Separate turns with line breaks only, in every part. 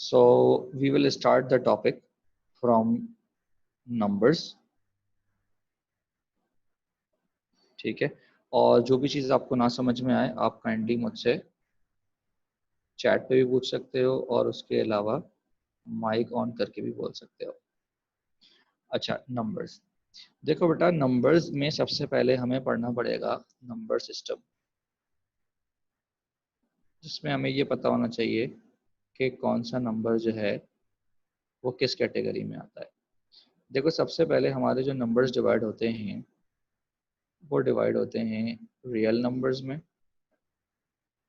So we will start the topic from numbers. ठीक है, और जो भी चीज़ आपको ना समझ में आए आप काइंडली मुझसे चैट पे भी पूछ सकते हो और उसके अलावा माइक ऑन करके भी बोल सकते हो। अच्छा, नंबर्स। देखो बेटा, नंबर्स में सबसे पहले हमें पढ़ना पड़ेगा नंबर सिस्टम, जिसमें हमें ये पता होना चाहिए कि कौन सा नंबर जो है वो किस कैटेगरी में आता है। देखो, सबसे पहले हमारे जो नंबर्स डिवाइड होते हैं वो डिवाइड होते हैं रियल नंबर्स में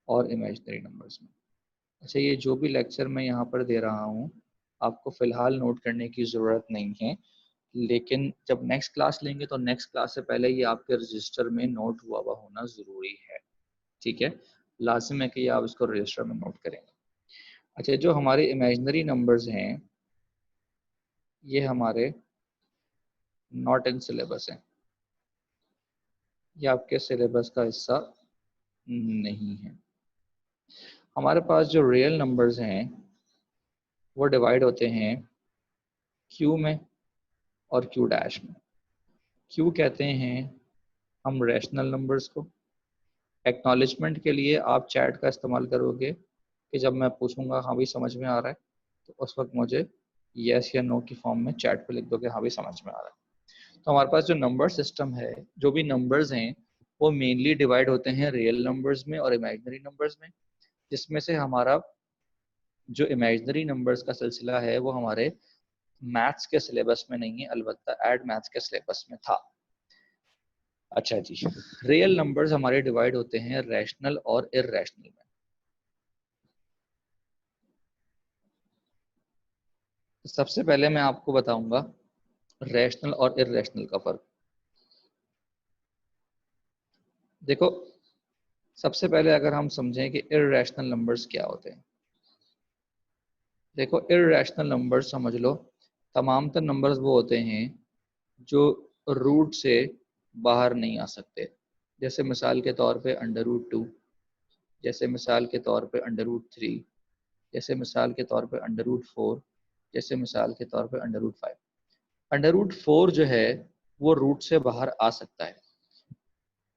और इमेजिनरी नंबर्स में। अच्छा, ये जो भी लेक्चर मैं यहाँ पर दे रहा हूँ आपको फ़िलहाल नोट करने की ज़रूरत नहीं है, लेकिन जब नेक्स्ट क्लास लेंगे तो नेक्स्ट क्लास से पहले ये आपके रजिस्टर में नोट हुआ होना ज़रूरी है। ठीक है, लाजिम है कि आप इसको रजिस्टर में नोट करेंगे। अच्छा, जो हमारे इमेजिनरी नंबर्स हैं ये हमारे नॉट इन सिलेबस हैं, ये आपके सिलेबस का हिस्सा नहीं है। हमारे पास जो रियल नंबर्स हैं वो डिवाइड होते हैं क्यू में और क्यू डैश में। क्यू कहते हैं हम रैशनल नंबर्स को। एक्नॉलेजमेंट के लिए आप चैट का इस्तेमाल करोगे कि जब मैं पूछूंगा हाँ भाई समझ में आ रहा है, तो उस वक्त मुझे यस या नो की फॉर्म में चैट पे लिख दोगे हाँ भाई समझ में आ रहा है। तो हमारे पास जो नंबर सिस्टम है, जो भी नंबर्स हैं वो मेनली डिवाइड होते हैं रियल नंबर्स में और इमेजिनरी नंबर्स में, जिसमें से हमारा जो इमेजिनरी नंबर्स का सिलसिला है वो हमारे मैथ्स के सिलेबस में नहीं है, अलबत्ता एड मैथ्स के सिलेबस में था। अच्छा जी, रियल नंबर्स हमारे डिवाइड होते हैं रैशनल और इररेशनल में। सबसे पहले मैं आपको बताऊंगा रैशनल और इररेशनल का फर्क। देखो, सबसे पहले अगर हम समझें कि इररेशनल नंबर्स क्या होते हैं। देखो, इररेशनल नंबर्स समझ लो तमाम तर नंबर्स वो होते हैं जो रूट से बाहर नहीं आ सकते। जैसे मिसाल के तौर पे अंडर रूट 2, जैसे मिसाल के तौर पे अंडर रूट 3, जैसे मिसाल के तौर पे अंडर रूट 4, जैसे मिसाल के तौर पे अंडर रूट 5। अंडर रूट 4 जो है वो रूट से बाहर आ सकता है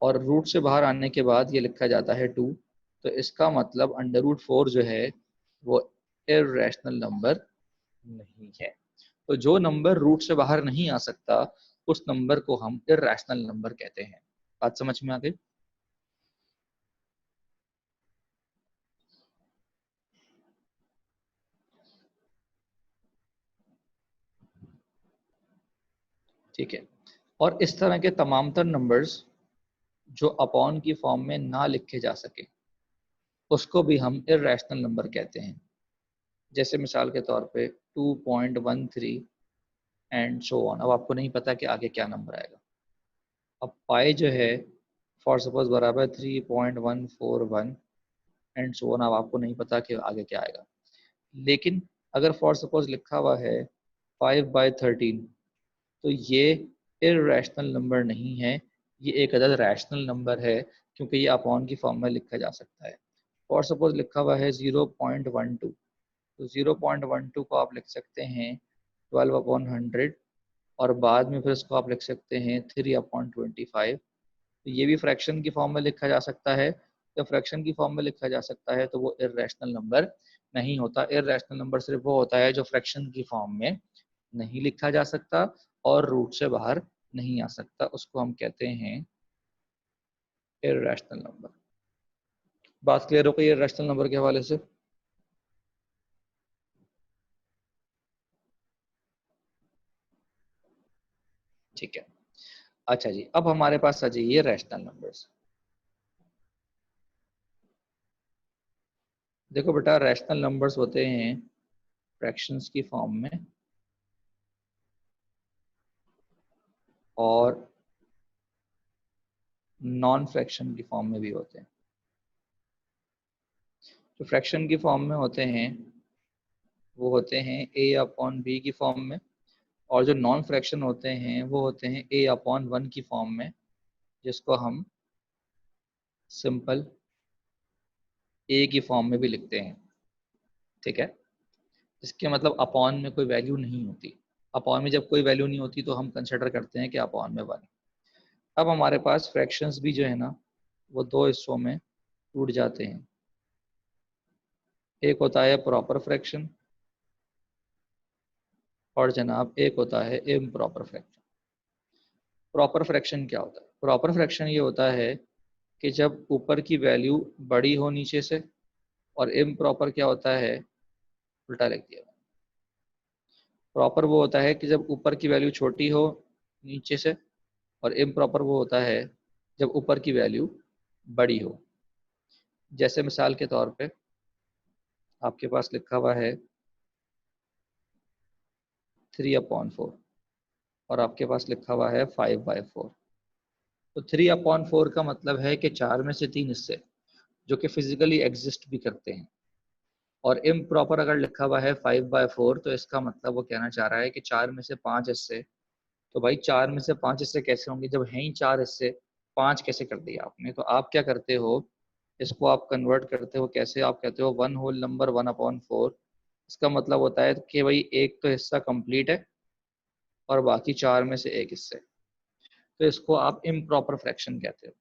और रूट से बाहर आने के बाद ये लिखा जाता है 2, तो इसका मतलब अंडर रूट 4 जो है वो इररेशनल नंबर नहीं है। तो जो नंबर रूट से बाहर नहीं आ सकता उस नंबर को हम इररेशनल नंबर कहते हैं। बात समझ में आ गई? ठीक है, और इस तरह के तमाम तर नंबर्स जो अपॉन की फॉर्म में ना लिखे जा सके उसको भी हम इररेशनल नंबर कहते हैं। जैसे मिसाल के तौर पे 2.13 एंड सो ऑन। अब आपको नहीं पता कि आगे क्या नंबर आएगा। अब पाई जो है फॉर सपोज बराबर 3.141 एंड सो ऑन। अब आपको नहीं पता कि आगे क्या आएगा, लेकिन अगर फॉर सपोज लिखा हुआ है 5/13, तो ये इररेशनल नंबर नहीं है, ये एक अदद रैशनल नंबर है, क्योंकि ये अपॉन की फॉर्म में लिखा जा सकता है। फॉर सपोज लिखा हुआ है 0.12, तो 0.12 को आप लिख सकते हैं 12/100, और बाद में फिर इसको आप लिख सकते हैं 3/25। तो ये भी फ्रैक्शन की फॉर्म में लिखा जा सकता है। जब फ्रैक्शन की फॉर्म में लिखा जा सकता है तो वो इररेशनल नंबर नहीं होता। इररेशनल नंबर सिर्फ वो होता है जो फ्रैक्शन की फॉर्म में नहीं लिखा जा सकता और रूट से बाहर नहीं आ सकता, उसको हम कहते हैं इररेशनल नंबर। बात क्लियर हो गई इररेशनल नंबर के हवाले से? ठीक है। अच्छा जी, अब हमारे पास आ जाइए रैशनल नंबर्स। देखो बेटा, रैशनल नंबर्स होते हैं फ्रैक्शंस की फॉर्म में और नॉन फ्रैक्शन की फॉर्म में भी होते हैं। जो फ्रैक्शन की फॉर्म में होते हैं वो होते हैं a/b की फॉर्म में, और जो नॉन फ्रैक्शन होते हैं वो होते हैं a/1 की फॉर्म में, जिसको हम सिंपल a की फॉर्म में भी लिखते हैं। ठीक है, इसके मतलब अपॉन में कोई वैल्यू नहीं होती। अपॉन में जब कोई वैल्यू नहीं होती तो हम कंसिडर करते हैं कि अपॉन में 1। अब हमारे पास फ्रैक्शंस भी जो है ना वो दो हिस्सों में टूट जाते हैं। एक होता है प्रॉपर फ्रैक्शन और जनाब एक होता है इम्प्रॉपर फ्रैक्शन। प्रॉपर फ्रैक्शन क्या होता है? प्रॉपर फ्रैक्शन ये होता है कि जब ऊपर की वैल्यू बड़ी हो नीचे से, और इम्प्रॉपर क्या होता है? उल्टा लिख दिया। प्रॉपर वो होता है कि जब ऊपर की वैल्यू छोटी हो नीचे से, और इम्प्रॉपर वो होता है जब ऊपर की वैल्यू बड़ी हो। जैसे मिसाल के तौर पे आपके पास लिखा हुआ है 3/4 और आपके पास लिखा हुआ है 5/4। तो 3/4 का मतलब है कि 4 में से 3 हिस्से जो कि फिजिकली एग्जिस्ट भी करते हैं। और इम्प्रॉपर अगर लिखा हुआ है 5/4 तो इसका मतलब वो कहना चाह रहा है कि 4 में से 5 हिस्से। तो भाई 4 में से 5 हिस्से कैसे होंगे? जब हैं ही 4 हिस्से, 5 कैसे कर दिया आपने? तो आप क्या करते हो, इसको आप कन्वर्ट करते हो कैसे? आप कहते हो 1 होल नंबर 1/4। इसका मतलब होता है कि भाई एक तो हिस्सा कंप्लीट है और बाकी 4 में से एक हिस्से। तो इसको आप इम्प्रॉपर फ्रैक्शन कहते हो।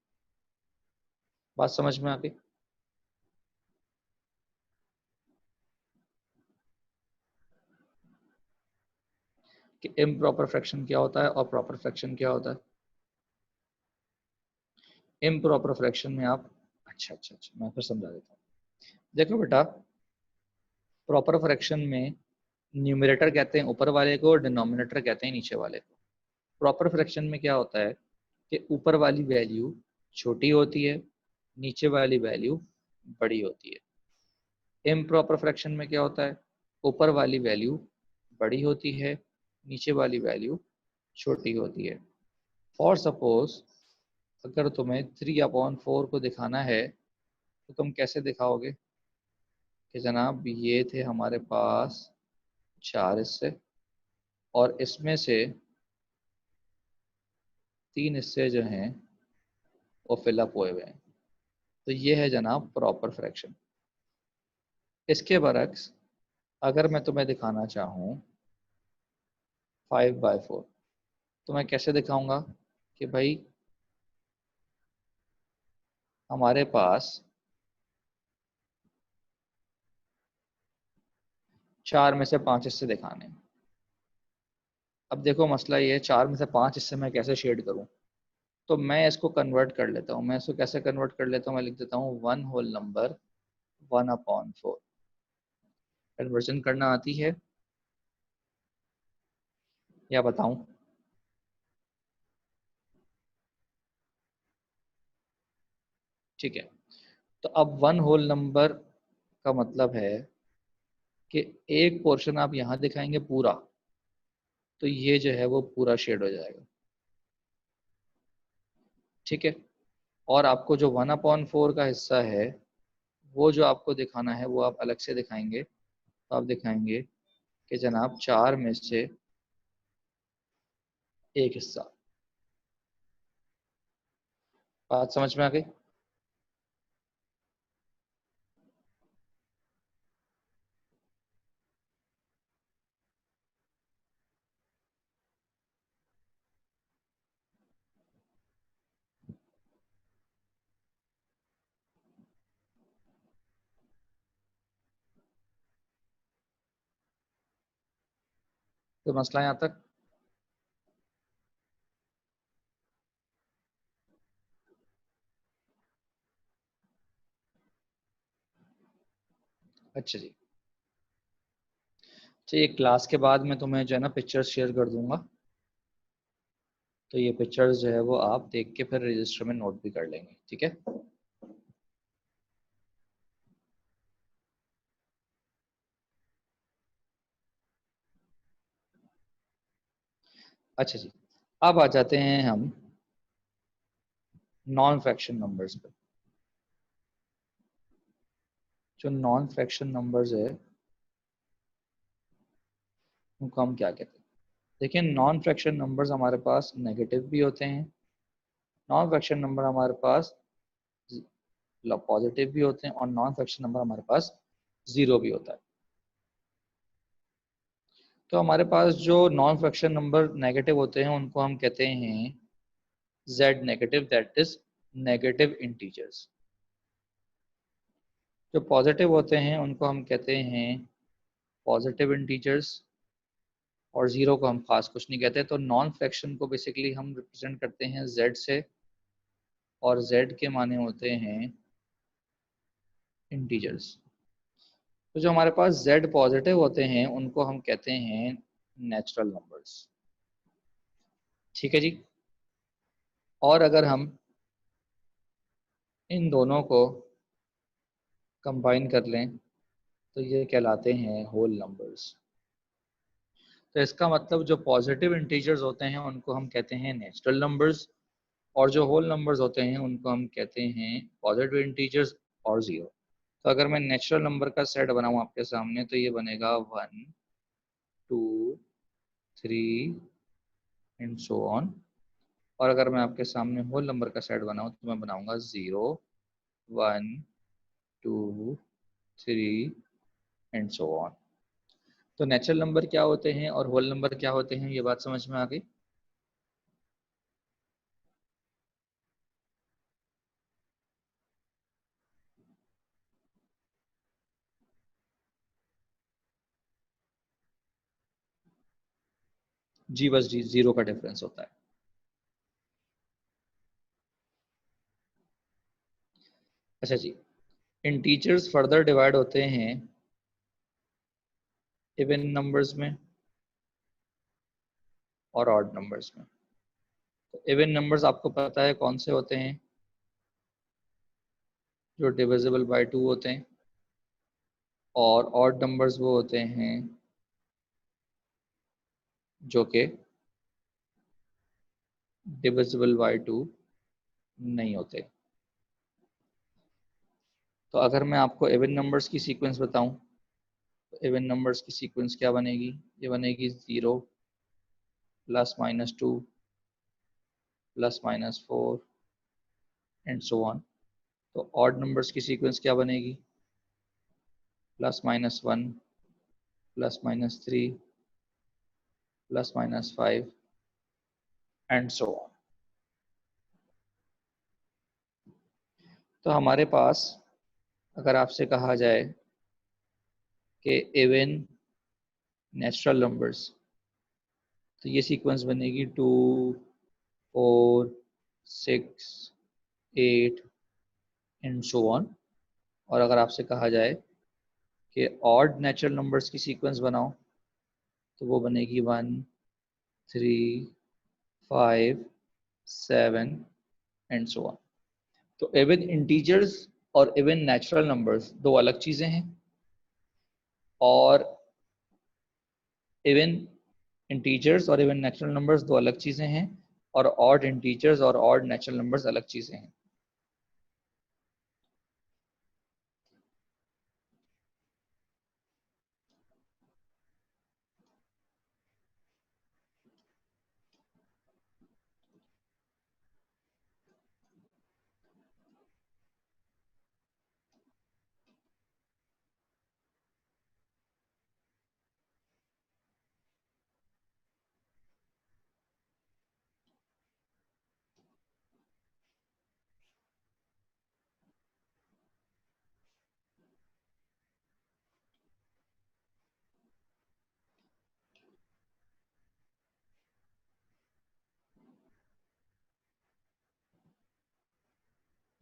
बात समझ में आ गई? कि इम्प्रॉपर फ्रैक्शन क्या होता है और प्रॉपर फ्रैक्शन क्या होता है। इम्प्रॉपर फ्रैक्शन में आप, अच्छा मैं फिर समझा देता हूँ। देखो बेटा, प्रॉपर फ्रैक्शन में न्यूमरेटर कहते हैं ऊपर वाले को और डिनोमिनेटर कहते हैं नीचे वाले को। प्रॉपर फ्रैक्शन में क्या होता है कि ऊपर वाली वैल्यू छोटी होती है, नीचे वाली वैल्यू बड़ी होती है। इम्प्रॉपर फ्रैक्शन में क्या होता है? ऊपर वाली वैल्यू बड़ी होती है, नीचे वाली वैल्यू छोटी होती है। फॉर सपोज अगर तुम्हें 3/4 को दिखाना है तो तुम कैसे दिखाओगे कि जनाब ये थे हमारे पास 4 हिस्से और इसमें से 3 हिस्से जो हैं वो फिलअप हुए हुए हैं। तो ये है जनाब प्रॉपर फ्रैक्शन। इसके बरक्स अगर मैं तुम्हें दिखाना चाहूँ 5/4 तो मैं कैसे दिखाऊंगा कि भाई हमारे पास 4 में से 5 हिस्से दिखाने हैं। अब देखो मसला ये है, 4 में से 5 हिस्से मैं कैसे शेड करूं? तो मैं इसको कन्वर्ट कर लेता हूं। मैं इसको कैसे कन्वर्ट कर लेता हूं? मैं लिख देता हूँ 1 होल नंबर 1/4। कन्वर्जन करना आती है या बताऊं? ठीक है। तो अब 1 होल नंबर का मतलब है कि एक पोर्शन आप यहाँ दिखाएंगे पूरा, तो ये जो है वो पूरा शेड हो जाएगा। ठीक है। और आपको जो 1/4 का हिस्सा है वो जो आपको दिखाना है वो आप अलग से दिखाएंगे। तो आप दिखाएंगे कि जनाब 4 में से एक हिस्सा। बात समझ में आ गई? तो मसला यहाँ तक। अच्छा जी। ठीक, क्लास के बाद मैं तुम्हें जो है ना पिक्चर्स शेयर कर दूंगा। तो ये पिक्चर्स जो है वो आप देख के फिर रजिस्टर में नोट भी कर लेंगे। ठीक है। अच्छा जी। अब आ जाते हैं हम नॉन फ्रैक्शन नंबर्स पे। जो नॉन फ्रैक्शन नंबर्स है उनको हम क्या कहते हैं? देखिए, नॉन फ्रैक्शन नंबर्स हमारे पास नेगेटिव भी होते हैं, नॉन फ्रैक्शन नंबर हमारे पास पॉजिटिव भी होते हैं, और नॉन फ्रैक्शन नंबर हमारे पास जीरो भी होता है। तो हमारे पास जो नॉन फ्रैक्शन नंबर नेगेटिव होते हैं उनको हम कहते हैं z negative, that is negative integers. जो पॉजिटिव होते हैं उनको हम कहते हैं पॉजिटिव इंटीजर्स, और जीरो को हम खास कुछ नहीं कहते। तो नॉन फ्रैक्शन को बेसिकली हम रिप्रेजेंट करते हैं z से, और z के माने होते हैं इंटीजर्स। तो जो हमारे पास z पॉजिटिव होते हैं उनको हम कहते हैं नेचुरल नंबर्स। ठीक है जी। और अगर हम इन दोनों को कंबाइन कर लें तो ये कहलाते हैं होल नंबर्स। तो इसका मतलब जो पॉजिटिव इंटीजर्स होते हैं उनको हम कहते हैं नेचुरल नंबर्स, और जो होल नंबर्स होते हैं उनको हम कहते हैं पॉजिटिव इंटीजर्स और जीरो। तो अगर मैं नेचुरल नंबर का सेट बनाऊं आपके सामने तो ये बनेगा 1 2 3 एंड सो ऑन। और अगर मैं आपके सामने होल नंबर का सेट बनाऊं तो मैं बनाऊंगा 0 1 2 3 एंड सो ऑन। तो नेचुरल नंबर क्या होते हैं और होल नंबर क्या होते हैं, ये बात समझ में आ गई। जी बस जी, जीरो का डिफरेंस होता है। अच्छा जी, इंटीजर्स फर्दर डिवाइड होते हैं इवन नंबर्स में और ऑड नंबर्स में। तो इवन नंबर्स आपको पता है कौन से होते हैं, जो डिविजिबल बाय टू होते हैं, और ऑड नंबर्स वो होते हैं जो कि डिविजिबल बाय टू नहीं होते। तो अगर मैं आपको इवन नंबर्स की सीक्वेंस बताऊं तो इवन नंबर्स की सीक्वेंस क्या बनेगी, ये बनेगी 0 plus minus 2 plus minus 4 and so on. तो ऑड नंबर्स की सीक्वेंस क्या बनेगी, plus minus 1 plus minus 3 plus minus 5 and so on. तो हमारे पास अगर आपसे कहा जाए कि इवन नेचुरल नंबर्स, तो ये सीक्वेंस बनेगी 2 4 6 8 एंड सो ऑन। और अगर आपसे कहा जाए कि ऑड नेचुरल नंबर्स की सीक्वेंस बनाओ तो वो बनेगी 1 3 5 7 एंड सो ऑन। तो इवन इंटीजर्स और इवन नेचुरल नंबर्स दो अलग चीजें हैं, और इवन इंटीजर्स और इवन नेचुरल नंबर्स दो अलग चीजें हैं, और ऑड इंटीजर्स और ऑड नेचुरल नंबर्स अलग चीजें हैं।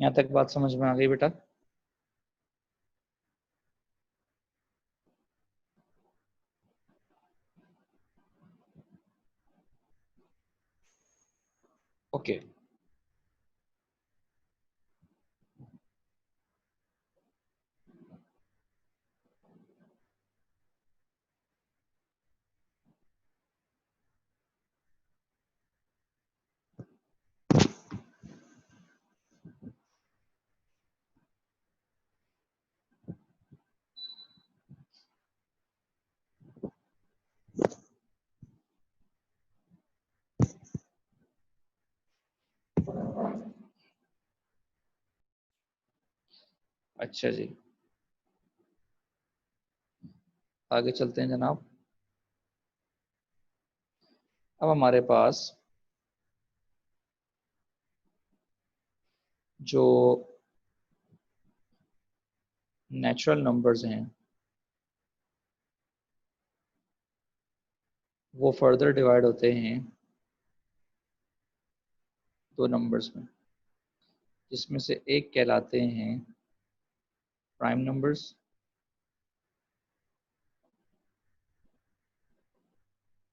यहाँ तक बात समझ में आ गई बेटा? ओके। अच्छा जी, आगे चलते हैं जनाब। अब हमारे पास जो नेचुरल नंबर्स हैं वो फर्दर डिवाइड होते हैं दो नंबर्स में, जिसमें से एक कहलाते हैं प्राइम नंबर्स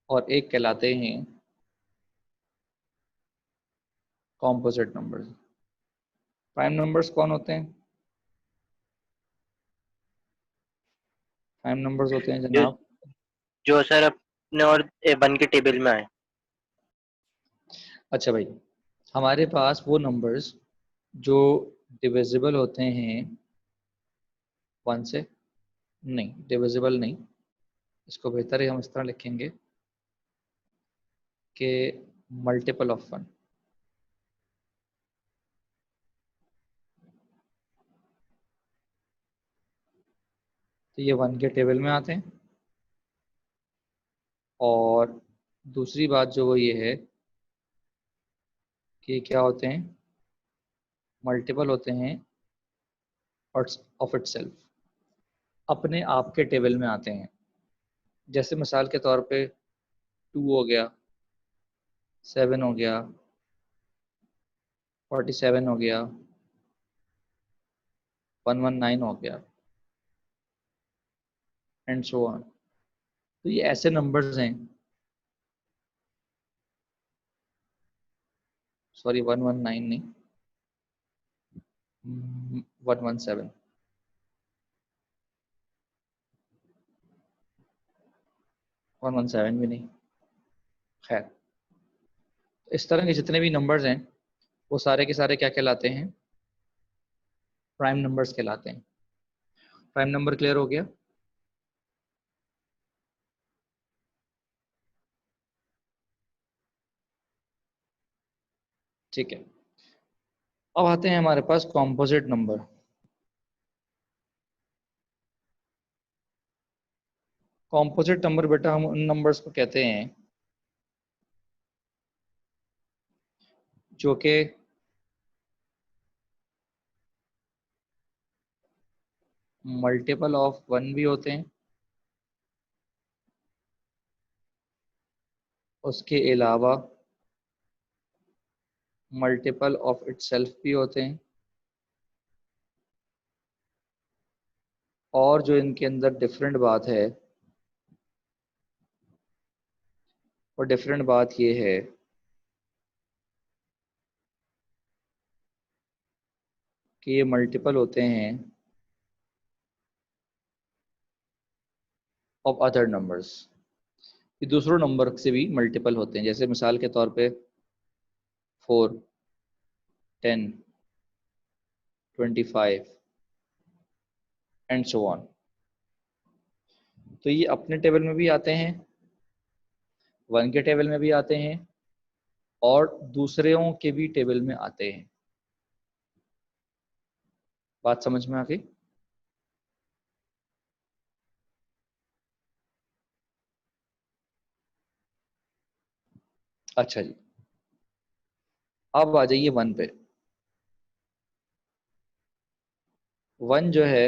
और एक कहलाते हैं कॉम्पोजिट नंबर्स। प्राइम नंबर्स कौन होते हैं? प्राइम नंबर्स होते हैं
जो
जनाब,
जो सर अपने और वन के टेबल में आए।
अच्छा भाई, हमारे पास वो नंबर्स जो डिविजिबल होते हैं वन से, नहीं डिविजिबल नहीं, इसको बेहतर है हम इस तरह लिखेंगे कि मल्टीपल ऑफ वन। तो ये वन के टेबल में आते हैं। और दूसरी बात जो वो ये है कि क्या होते हैं, मल्टीपल होते हैं ऑफ इटसेल्फ, अपने आप के टेबल में आते हैं। जैसे मिसाल के तौर पे 2 हो गया, 7 हो गया, 47 हो गया, 119 हो गया, एंड सो ऑन। तो ये ऐसे नंबर्स हैं, सॉरी 119 नहीं, 117, 117 भी नहीं। खैर, इस तरह के जितने भी नंबर्स हैं वो सारे के सारे क्या कहलाते हैं? प्राइम नंबर्स कहलाते हैं। प्राइम नंबर क्लियर हो गया? ठीक है। अब आते हैं हमारे पास कॉम्पोजिट नंबर। कॉम्पोजिट नंबर बेटा हम उन नंबर्स को कहते हैं जो कि मल्टीपल ऑफ वन भी होते हैं, उसके अलावा मल्टीपल ऑफ इटसेल्फ भी होते हैं, और जो इनके अंदर डिफरेंट बात है और डिफरेंट बात ये है कि ये मल्टीपल होते हैं ऑफ अदर नंबर्स। ये दूसरों नंबर से भी मल्टीपल होते हैं, जैसे मिसाल के तौर पे 4, 10, 25 एंड सो ऑन। तो ये अपने टेबल में भी आते हैं, वन के टेबल में भी आते हैं, और दूसरों के भी टेबल में आते हैं। बात समझ में आ गई? अच्छा जी, अब आ जाइए वन पे। वन जो है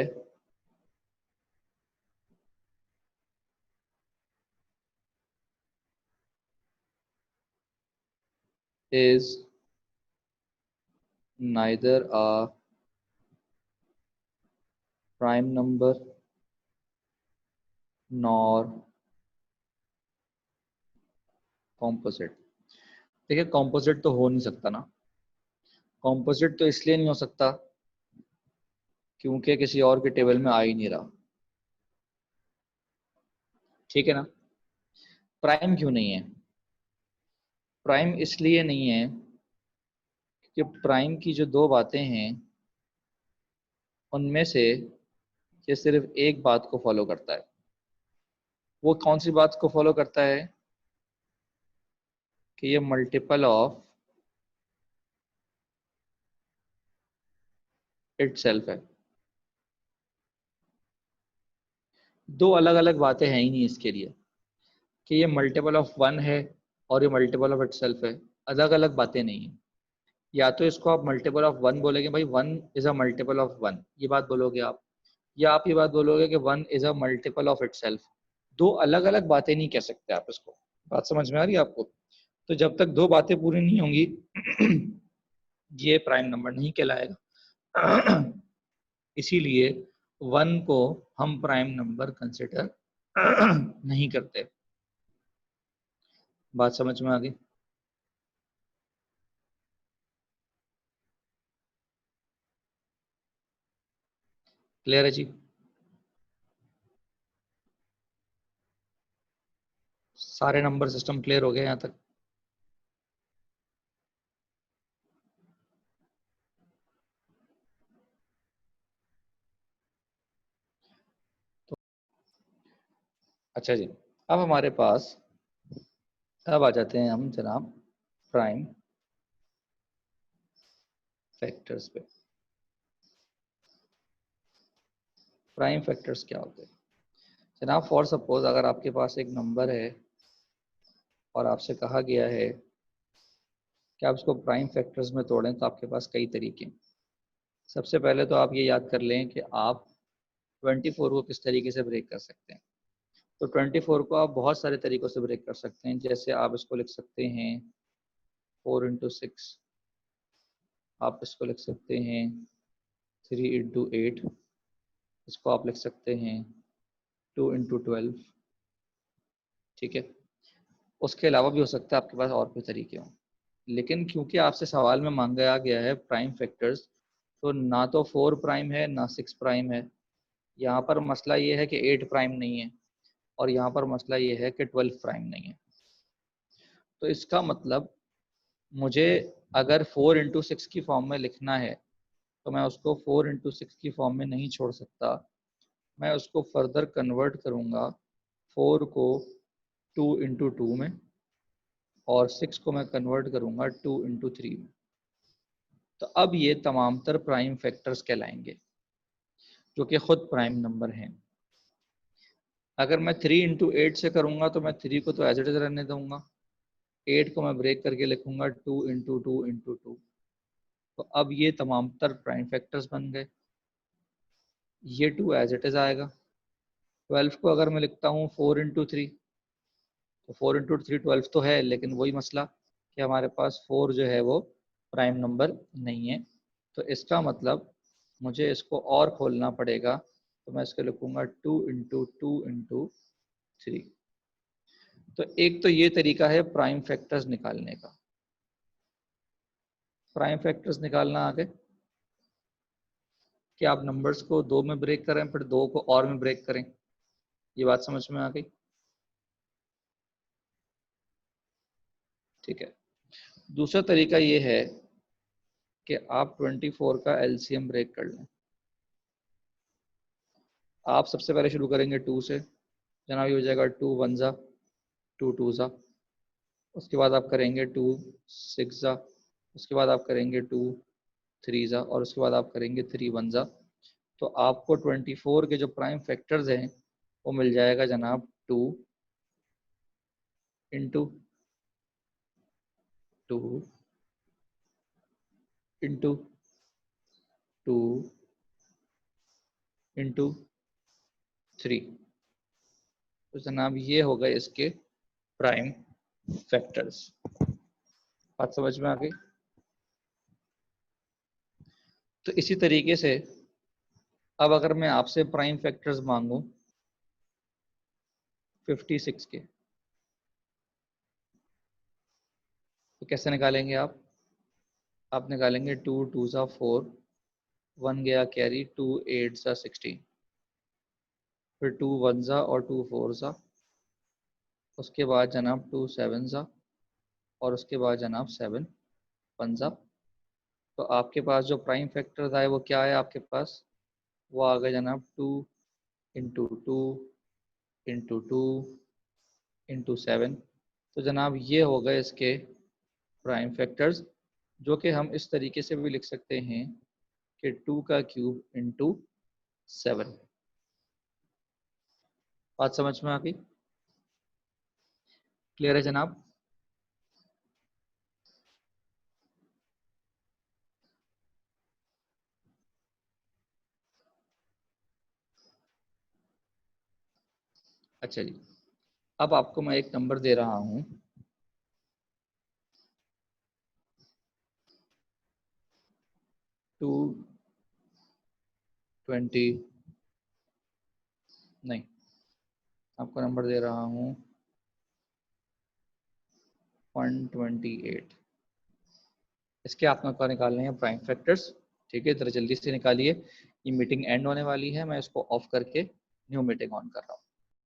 is neither a prime number nor composite। देखिए कॉम्पोजिट तो हो नहीं सकता ना। कॉम्पोजिट तो इसलिए नहीं हो सकता क्योंकि किसी और के टेबल में आ ही नहीं रहा। ठीक है ना? प्राइम क्यों नहीं है? प्राइम इसलिए नहीं है कि प्राइम की जो दो बातें हैं उनमें से ये सिर्फ एक बात को फॉलो करता है। वो कौन सी बात को फॉलो करता है? कि ये मल्टीपल ऑफ इटसेल्फ है। दो अलग अलग बातें हैं ही नहीं इसके लिए, कि ये मल्टीपल ऑफ वन है और ये मल्टीपल ऑफ इटसेल्फ है, अलग अलग बातें नहीं है। या तो इसको आप मल्टीपल ऑफ वन बोलेंगे, भाई one is a multiple of one, ये बात बोलोगे आप, या आप ये बात बोलोगे कि one is a multiple of itself. दो अलग अलग बातें नहीं कह सकते आप इसको। बात समझ में आ रही है आपको? तो जब तक दो बातें पूरी नहीं होंगी ये प्राइम नंबर नहीं कहलाएगा। इसीलिए वन को हम प्राइम नंबर कंसिडर नहीं करते। बात समझ में आ गई? क्लियर है जी? सारे नंबर सिस्टम क्लियर हो गए यहाँ तक? तो अच्छा जी, अब हमारे पास अब आ जाते हैं हम जनाब प्राइम फैक्टर्स पे। प्राइम फैक्टर्स क्या होते हैं जनाब? फॉर सपोज अगर आपके पास एक नंबर है और आपसे कहा गया है कि आप इसको प्राइम फैक्टर्स में तोड़ें, तो आपके पास कई तरीके हैं। सबसे पहले तो आप ये याद कर लें कि आप 24 को किस तरीके से ब्रेक कर सकते हैं। तो 24 को आप बहुत सारे तरीक़ों से ब्रेक कर सकते हैं। जैसे आप इसको लिख सकते हैं 4 into 6, आप इसको लिख सकते हैं 3 into 8, इसको आप लिख सकते हैं 2 into 12। ठीक है, उसके अलावा भी हो सकता है आपके पास और कोई तरीके हों, लेकिन क्योंकि आपसे सवाल में मांगा गया है प्राइम फैक्टर्स, तो ना तो 4 प्राइम है ना 6 प्राइम है। यहाँ पर मसला ये है कि 8 प्राइम नहीं है, और यहाँ पर मसला ये है कि 12 प्राइम नहीं है। तो इसका मतलब मुझे अगर 4 into 6 की फॉर्म में लिखना है, तो मैं उसको 4 into 6 की फॉर्म में नहीं छोड़ सकता। मैं उसको फर्दर कन्वर्ट करूँगा 4 को 2 into 2 में, और 6 को मैं कन्वर्ट करूँगा 2 into 3 में। तो अब ये तमाम तर प्राइम फैक्टर्स कहलाएंगे, जो कि खुद प्राइम नंबर हैं। अगर मैं 3 into 8 से करूँगा, तो मैं 3 को तो एज इट इज रहने दूंगा, 8 को मैं ब्रेक करके लिखूंगा 2 into 2 into 2। तो अब ये तमाम तर प्राइम फैक्टर्स बन गए। ये 2 एज इट इज आएगा। 12 को अगर मैं लिखता हूँ 4 into 3, तो 4 into 3 12 तो है, लेकिन वही मसला कि हमारे पास 4 जो है वो प्राइम नंबर नहीं है। तो इसका मतलब मुझे इसको और खोलना पड़ेगा। तो मैं इसको लिखूंगा 2 into 2 into 3। तो एक तो ये तरीका है प्राइम फैक्टर्स निकालने का। प्राइम फैक्टर्स निकालना आगे कि आप नंबर्स को 2 में ब्रेक करें, फिर 2 को और में ब्रेक करें। ये बात समझ में आ गई? ठीक है। दूसरा तरीका ये है कि आप 24 का एलसीएम ब्रेक कर लें। आप सबसे पहले शुरू करेंगे 2 से, जनाब ये हो जाएगा 2 1 जा, 2 2 जा। उसके बाद आप करेंगे 2 6 जा, उसके बाद आप करेंगे 2 3 जा, और उसके बाद आप करेंगे 3 1 जा। तो आपको 24 के जो प्राइम फैक्टर्स हैं वो मिल जाएगा जनाब 2 into 2 into 2 into 3। तो जनाब ये हो गए इसके प्राइम फैक्टर्स। बात समझ में आ गई? तो इसी तरीके से अब अगर मैं आपसे प्राइम फैक्टर्स मांगूं 56 के, तो कैसे निकालेंगे आप निकालेंगे 2 2 जा 4, 1 गया कैरी, 2 8 जा 16, फिर 2 1 जा और 2 4 जा, उसके बाद जनाब 2 7 जा, और उसके बाद जनाब 7 1 जा। तो आपके पास जो प्राइम फैक्टर्स आए वो क्या है आपके पास? वो आ गए जनाब 2 into 2 into 2 into 7। तो जनाब ये हो गए इसके प्राइम फैक्टर्स, जो कि हम इस तरीके से भी लिख सकते हैं कि 2 का क्यूब इंटू 7। बात समझ में आ गई? क्लियर है जनाब? अच्छा जी, अब आपको मैं एक नंबर दे रहा हूँ 220, नहीं, आपको नंबर दे रहा हूँ 128। इसके आपको निकालने हैं प्राइम फैक्टर्स। ठीक है, जरा जल्दी से निकालिए, ये मीटिंग एंड होने वाली है, मैं इसको ऑफ करके न्यू मीटिंग ऑन कर रहा हूँ।